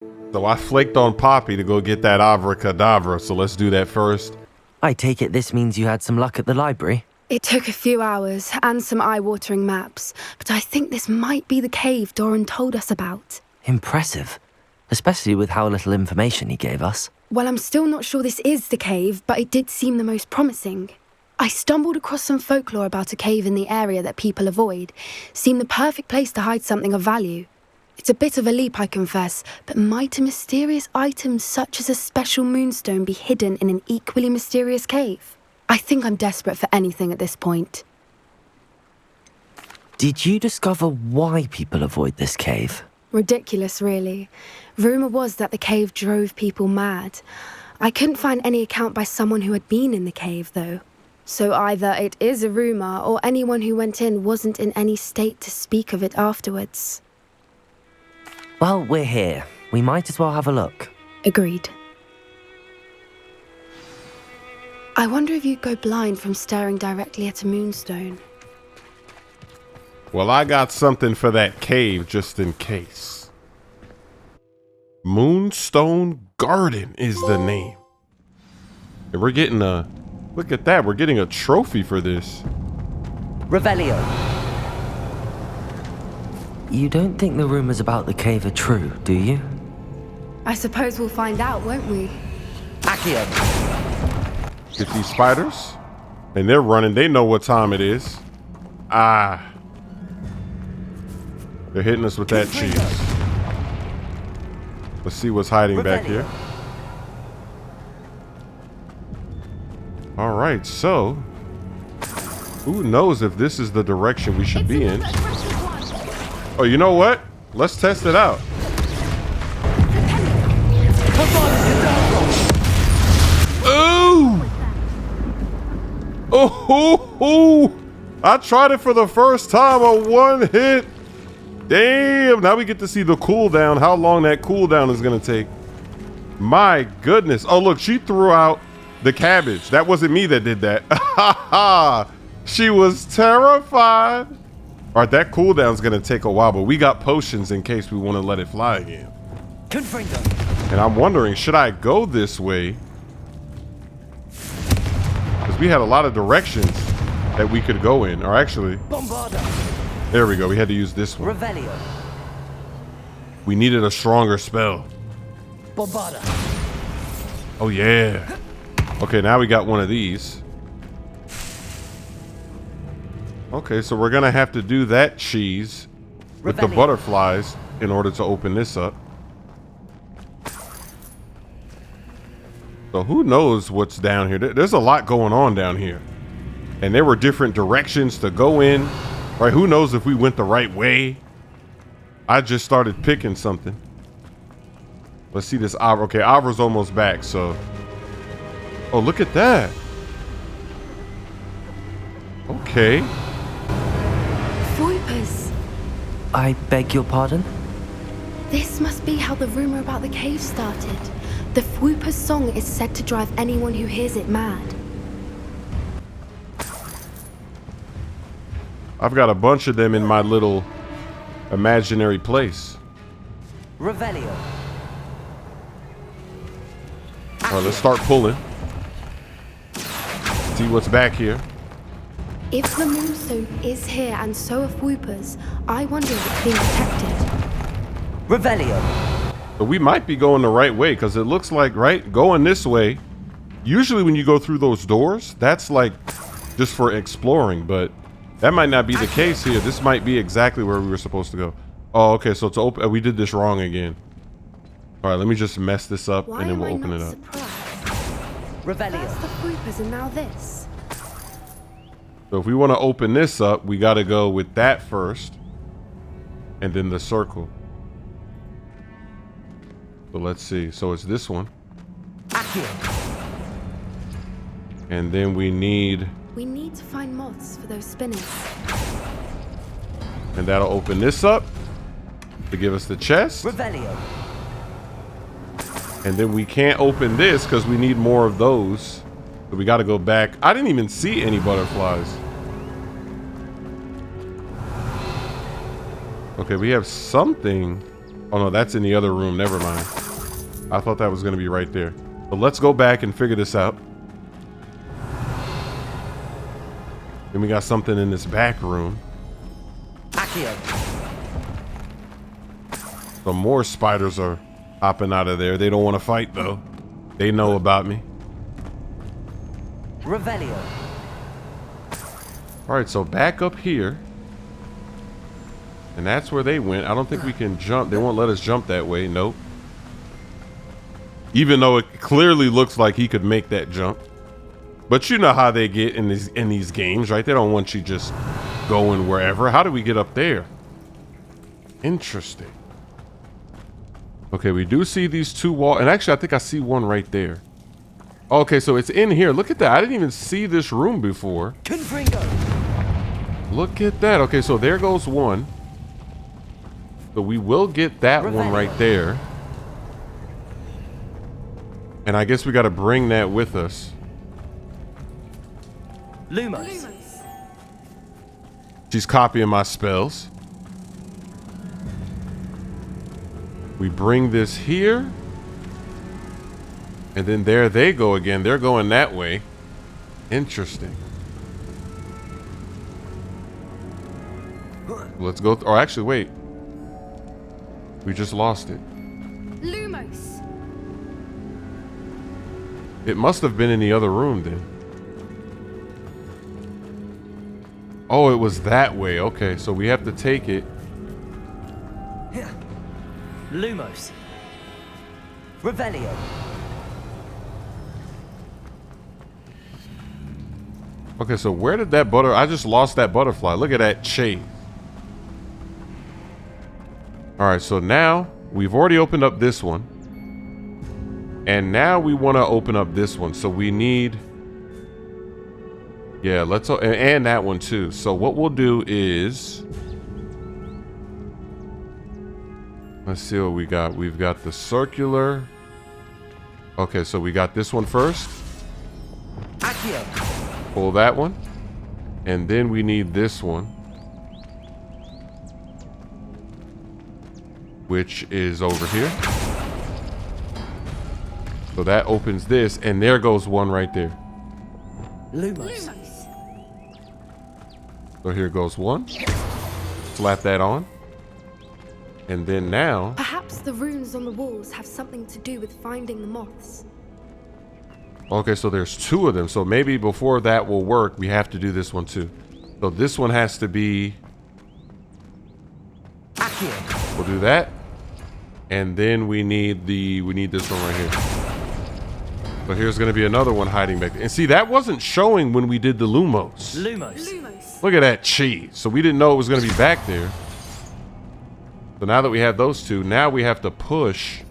So I flaked on Poppy to go get that abracadabra, so let's do that first. I take it this means you had some luck at the library? It took a few hours and some eye-watering maps, but I think this might be the cave Doran told us about. Impressive, especially with how little information he gave us. Well, I'm still not sure this is the cave, but it did seem the most promising. I stumbled across some folklore about a cave in the area that people avoid. Seemed the perfect place to hide something of value. It's a bit of a leap, I confess, but might a mysterious item such as a special moonstone be hidden in an equally mysterious cave? I think I'm desperate for anything at this point. Did you discover why people avoid this cave? Ridiculous, really. Rumour was that the cave drove people mad. I couldn't find any account by someone who had been in the cave, though. So either it is a rumour, or anyone who went in wasn't in any state to speak of it afterwards. Well, we're here. We might as well have a look. Agreed. I wonder if you'd go blind from staring directly at a moonstone. Well, I got something for that cave just in case. Moonstone Garden is the name. And we're getting a... Look at that, we're getting a trophy for this. Revelio. You don't think the rumors about the cave are true, do you? I suppose we'll find out, won't we? Accio. Get these spiders. And they're running, they know what time it is. Ah. They're hitting us with that cheese. Let's see what's hiding back here. All right, so who knows if this is the direction we should be in? Oh, you know what? Let's test it out. Ooh! Oh! I tried it for the first time on one hit. Damn! Now we get to see the cooldown. How long that cooldown is gonna take? My goodness! Oh, look, she threw out the cabbage. That wasn't me that did that. She was terrified. All right, that cooldown's gonna take a while, but we got potions in case we want to let it fly again. And I'm wondering, should I go this way? Because we had a lot of directions that we could go in. Or actually, there we go. We had to use this one. Revelio. We needed a stronger spell. Bombada. Oh yeah. Okay, now we got one of these. Okay, so we're gonna have to do that cheese with the butterflies in order to open this up. So who knows what's down here? There's a lot going on down here. And there were different directions to go in. Right, who knows if we went the right way? I just started picking something. Let's see this Avra. Okay, Avra's almost back, so. Oh, look at that. Okay. Voipers. I beg your pardon? This must be how the rumor about the cave started. The Fwooper's song is said to drive anyone who hears it mad. I've got a bunch of them in my little imaginary place. Revelio. All right, let's start pulling. See what's back here. If the Moonstone is here and so are Fwoopers, I wonder if it's being protected. Revelio. But we might be going the right way because it looks like, right, going this way. Usually when you go through those doors, that's like just for exploring, but that might not be the case here. This might be exactly where we were supposed to go. Oh, okay, so it's open. We did this wrong again. All right, let me just mess this up and then we'll open it up. Revelio. First the Fwoopers and now this. So if we want to open this up, we got to go with that first and then the circle. So let's see. So it's this one. And then we need to find moths for those spinners. And that'll open this up to give us the chest. Revelio. And then we can't open this because we need more of those. So we got to go back. I didn't even see any butterflies. Okay, we have something Oh no, that's in the other room. Never mind. I thought that was going to be right there. But let's go back and figure this out. Then we got something in this back room. Accio. Some more spiders are hopping out of there. They don't want to fight though. They know about me. Revelio. All right, so back up here. And that's where they went. I don't think we can jump. They won't let us jump that way. Nope. Even though it clearly looks like he could make that jump. But you know how they get in these games, right? They don't want you just going wherever. How do we get up there? Interesting. Okay, we do see these two walls. And actually, I think I see one right there. Okay, so it's in here. Look at that. I didn't even see this room before. Confringo. Look at that. Okay, so there goes one. So we will get that one right there. And I guess we got to bring that with us. Lumos. She's copying my spells. We bring this here. And then there they go again. They're going that way. Interesting. Let's go. Oh, actually, wait. We just lost it. Lumos. It must have been in the other room then. Oh, it was that way. Okay, so we have to take it. Lumos. Revelio. Okay, so where did that I just lost that butterfly. Look at that chase. All right, so now we've already opened up this one. And now we want to open up this one. So we need, yeah, and that one too. So what we'll do is, let's see what we got. We've got the circular. Okay, so we got this one first. Accio. Pull that one. And then we need this one, which is over here. So that opens this, and there goes one right there. Lumos. So here goes one. Slap that on. And then now, Perhaps the runes on the walls have something to do with finding the moths. okay, so there's two of them. So maybe before that will work, we have to do this one too. So this one has to be, Accio. we'll do that. And then we need this one right here. So here's going to be another one hiding back there. And see, that wasn't showing when we did the Lumos. Lumos. Look at that cheese. So we didn't know it was going to be back there. So now that we have those two, now we have to push.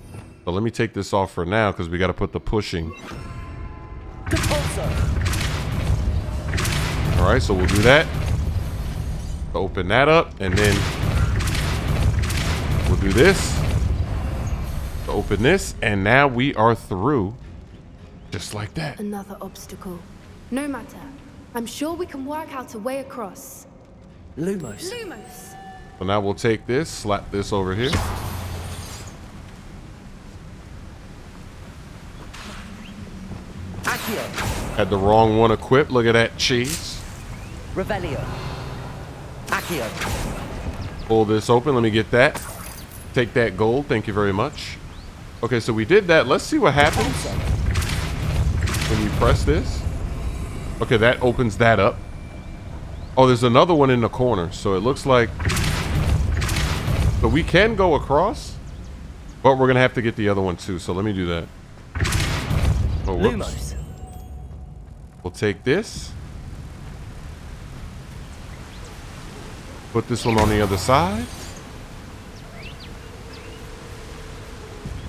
So let me take this off for now because we got to put the pushing. All right, so we'll do that. Open that up, and then we'll do this. Open this, and now we are through. Just like that. Another obstacle. No matter. I'm sure we can work out a way across. Lumos. Lumos. So now we'll take this, slap this over here. Accio. Had the wrong one equipped. Look at that cheese. Revelio. Accio. Pull this open. Let me get that. Take that gold. Thank you very much. Okay, so we did that. Let's see what happens when we press this. Okay, that opens that up. Oh, there's another one in the corner. So it looks like, but we can go across, but we're going to have to get the other one too. So let me do that. Oh, whoops. Lumos. We'll take this. Put this one on the other side.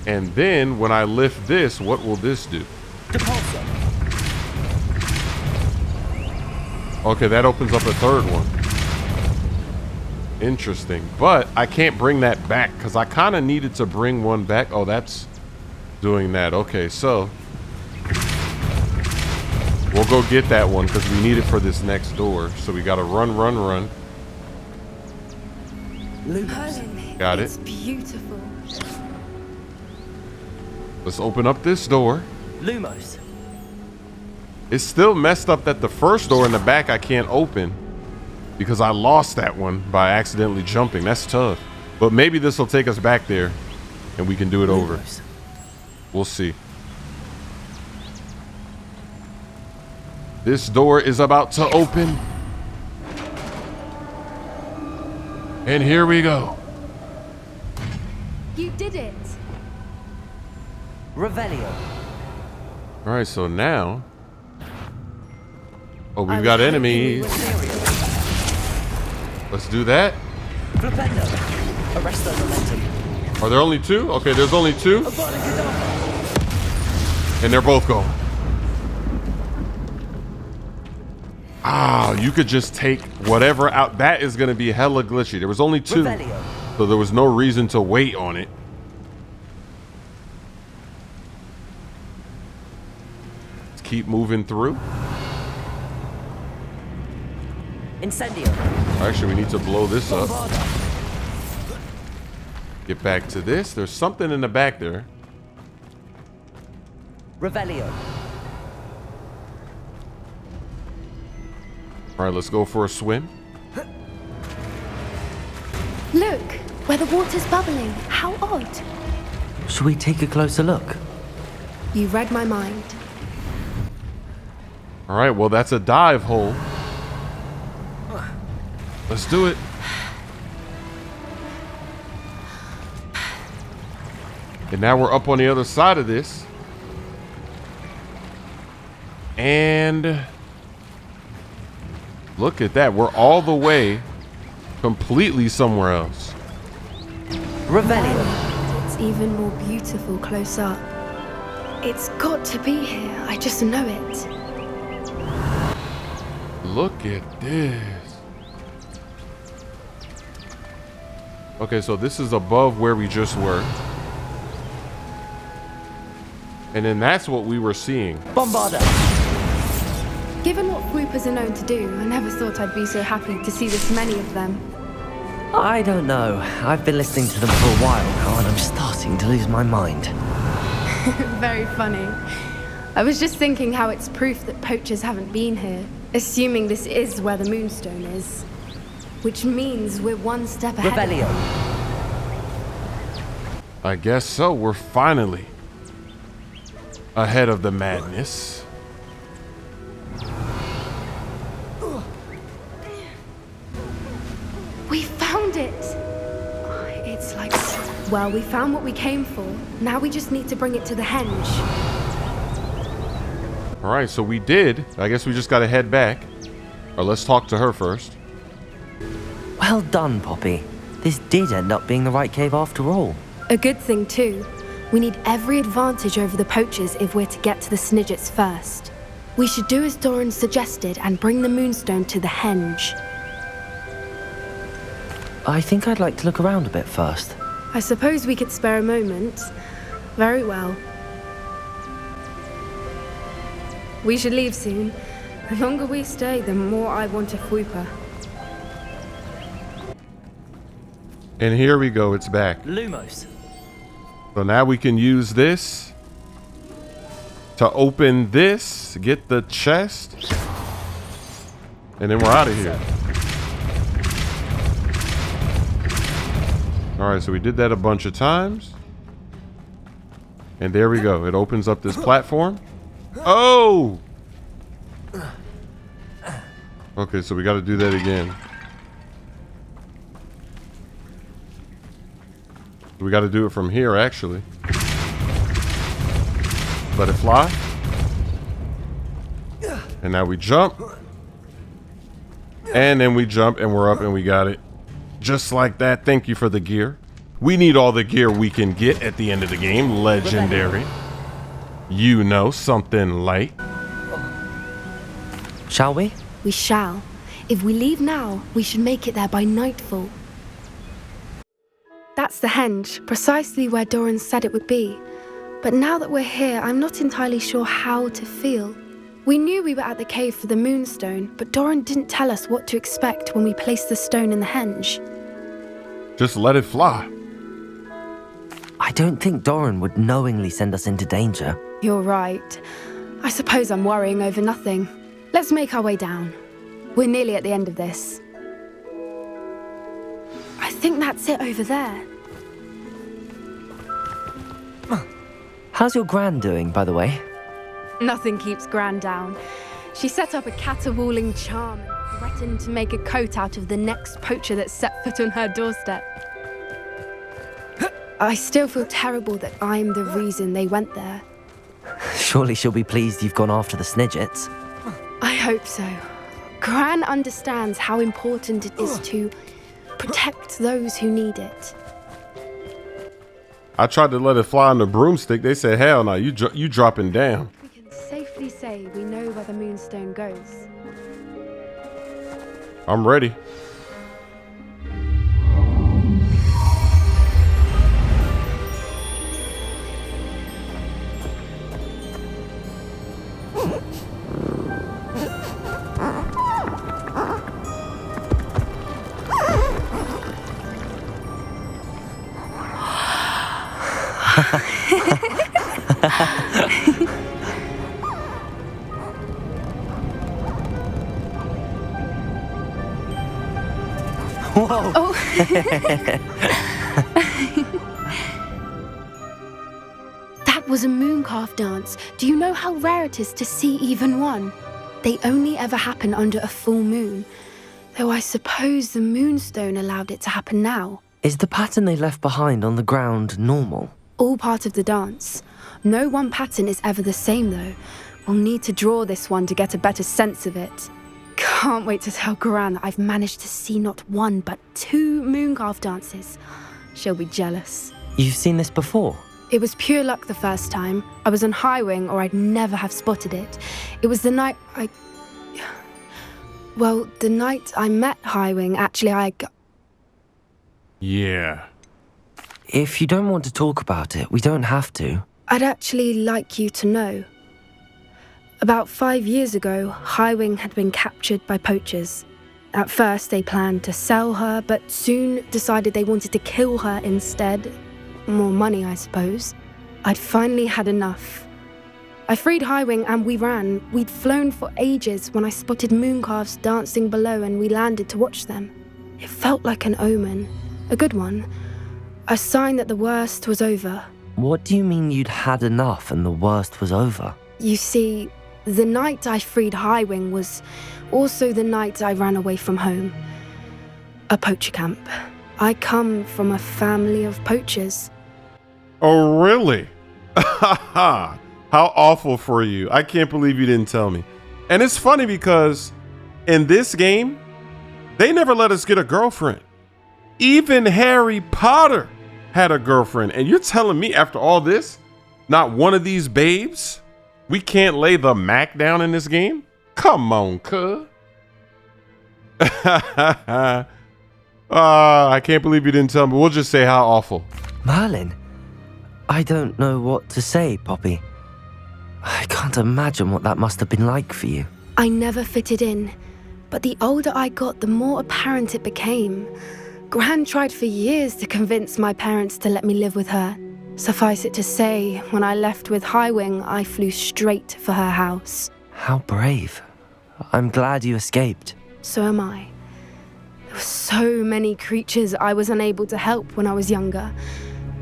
And then when I lift this, what will this do? Depulso. Okay, that opens up a third one. Interesting. But I can't bring that back because I kind of needed to bring one back. Oh, that's doing that. Okay, so we'll go get that one because we need it for this next door. So we got to run. Lumos. Merlin, Got it. it's beautiful. Let's open up this door. Lumos. It's still messed up that the first door in the back I can't open because I lost that one by accidentally jumping. That's tough. But maybe this will take us back there and we can do it over. We'll see. This door is about to open. And here we go. You did it. Revelio. All right, so now. Oh, we've got enemies. Let's do that. Flipendo. Arresto momentum. Are there only two? Okay, there's only two. And they're both gone. Ah, you could just take whatever out. That is going to be hella glitchy. There was only two. Revelio. So there was no reason to wait on it. Let's keep moving through. Incendio. Actually, we need to blow this up. Get back to this. There's something in the back there. Revelio. All right, let's go for a swim. Look, where the water's bubbling. How odd. Should we take a closer look? You read my mind. All right, well, that's a dive hole. Let's do it. And now we're up on the other side of this. And look at that. We're all the way completely somewhere else. Revelio. It's even more beautiful close up. It's got to be here. I just know it. Look at this. Okay, so this is above where we just were. And then that's what we were seeing. Bombarda. Given what swoopers are known to do, I never thought I'd be so happy to see this many of them. I don't know. I've been listening to them for a while now, and I'm starting to lose my mind. Very funny. I was just thinking how it's proof that poachers haven't been here, assuming this is where the Moonstone is. Which means we're one step ahead. Revelio. I guess so. We're finally ahead of the madness. We found it! It's like... Well, we found what we came for. Now we just need to bring it to the henge. All right, so we did. I guess we just got to head back. Or let's talk to her first. Well done, Poppy. This did end up being the right cave after all. A good thing, too. We need every advantage over the poachers if we're to get to the Snidgets first. We should do as Doran suggested and bring the Moonstone to the henge. I think I'd like to look around a bit first. I suppose we could spare a moment. Very well. We should leave soon. The longer we stay, the more I want a fwooper. And here we go. It's back. Lumos. So now we can use this to open this, get the chest, and then we're out of here. All right, so we did that a bunch of times. And there we go. It opens up this platform. Oh! Okay, so we got to do that again. We got to do it from here, actually. Let it fly. And now we jump. And then we jump and we're up and we got it. Just like that. Thank you for the gear. We need all the gear we can get at the end of the game. Legendary. You know, something light. Shall we? We shall. If we leave now, we should make it there by nightfall. That's the henge, precisely where Doran said it would be. But now that we're here, I'm not entirely sure how to feel. We knew we were at the cave for the Moonstone, but Doran didn't tell us what to expect when we placed the stone in the henge. Just let it fly. I I don't think Doran would knowingly send us into danger. You're right. I suppose I'm worrying over nothing. Let's make our way down. We're nearly at the end of this. I think that's it over there. How's your gran doing, by the way? Nothing keeps Gran down. She set up a caterwauling charm and threatened to make a coat out of the next poacher that set foot on her doorstep. I still feel terrible that I'm the reason they went there. Surely she'll be pleased you've gone after the Snidgets. I hope so. Gran understands how important it is to protect those who need it. I tried to let it fly on the broomstick. They said, hell no, you dropping down. We can safely say we know where the Moonstone goes. I'm ready. Whoa! Oh. That was a Mooncalf dance. Do you know how rare it is to see even one? They only ever happen under a full moon. Though I suppose the Moonstone allowed it to happen now. Is the pattern they left behind on the ground normal? All part of the dance. No one pattern is ever the same though. We'll need to draw this one to get a better sense of it. Can't wait to tell Gran that I've managed to see not one but 2 Mooncalf dances. She'll be jealous. You've seen this before? It was pure luck the first time. I was on Highwing or I'd never have spotted it. It was the night the night I met Highwing, actually Yeah. If you don't want to talk about it, we don't have to. I'd actually like you to know. About 5 years ago, Highwing had been captured by poachers. At first, they planned to sell her, but soon decided they wanted to kill her instead. More money, I suppose. I'd finally had enough. I freed Highwing and we ran. We'd flown for ages when I spotted Mooncalves dancing below and we landed to watch them. It felt like an omen. A good one. A sign that the worst was over. What do you mean you'd had enough and the worst was over? You see, the night I freed Highwing was also the night I ran away from home. A poacher camp. I come from a family of poachers. Oh, really? How awful for you. I can't believe you didn't tell me. And it's funny because in this game, they never let us get a girlfriend. Even Harry Potter had a girlfriend. And you're telling me after all this, not one of these babes, we can't lay the Mac down in this game? Come on, cuz. I can't believe you didn't tell me. We'll just say how awful. Merlin, I don't know what to say, Poppy. I can't imagine what that must have been like for you. I never fitted in, but the older I got, the more apparent it became. Gran tried for years to convince my parents to let me live with her. Suffice it to say, when I left with Highwing, I flew straight for her house. How brave. I'm glad you escaped. So am I. There were so many creatures I was unable to help when I was younger.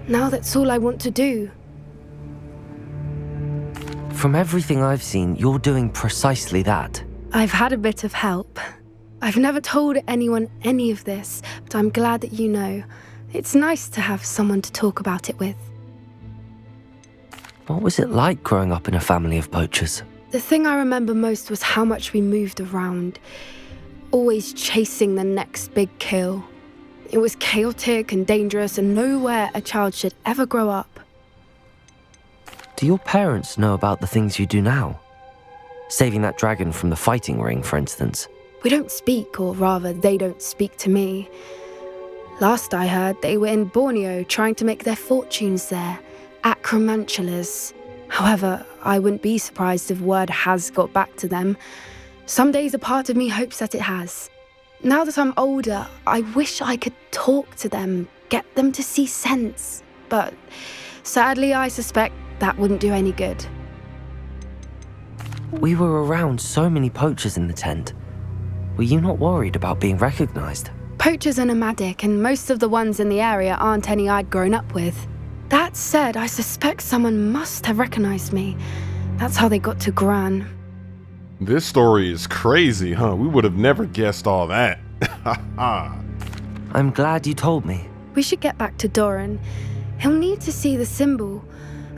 Now that's all I want to do. From everything I've seen, you're doing precisely that. I've had a bit of help. I've never told anyone any of this, but I'm glad that you know. It's nice to have someone to talk about it with. What was it like growing up in a family of poachers? The thing I remember most was how much we moved around, always chasing the next big kill. It was chaotic and dangerous and nowhere a child should ever grow up. Do your parents know about the things you do now? Saving that dragon from the fighting ring, for instance. We don't speak, or rather, they don't speak to me. Last I heard, they were in Borneo trying to make their fortunes there, acromantulas. However, I wouldn't be surprised if word has got back to them. Some days a part of me hopes that it has. Now that I'm older, I wish I could talk to them, get them to see sense. but sadly I suspect that wouldn't do any good. We were around so many poachers in the tent. Were you not worried about being recognized? Poachers are nomadic, and most of the ones in the area aren't any I'd grown up with. That said, I suspect someone must have recognized me. That's how they got to Gran. This story is crazy, huh? We would have never guessed all that. I'm glad you told me. We should get back to Doran. He'll need to see the symbol,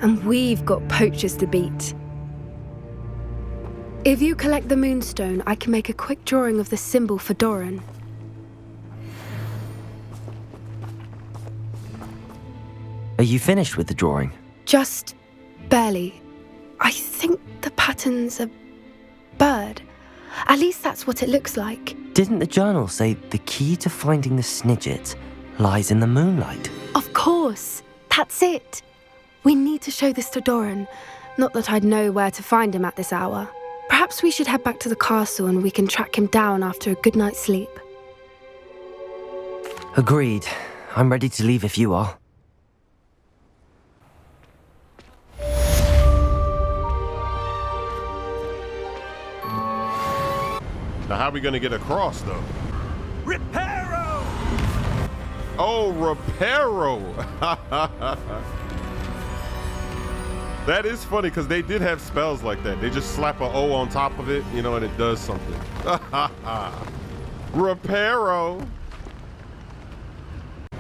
and we've got poachers to beat. If you collect the Moonstone, I can make a quick drawing of the symbol for Doran. Are you finished with the drawing? Just barely. I think the pattern's a bird. At least that's what it looks like. Didn't the journal say the key to finding the Snidget lies in the moonlight? Of course. That's it. We need to show this to Doran. Not that I'd know where to find him at this hour. Perhaps we should head back to the castle and we can track him down after a good night's sleep. Agreed. I'm ready to leave if you are. Now, how are we gonna get across, though? Reparo! Oh, Reparo! That is funny, because they did have spells like that. They just slap an O on top of it, you know, and it does something. Reparo!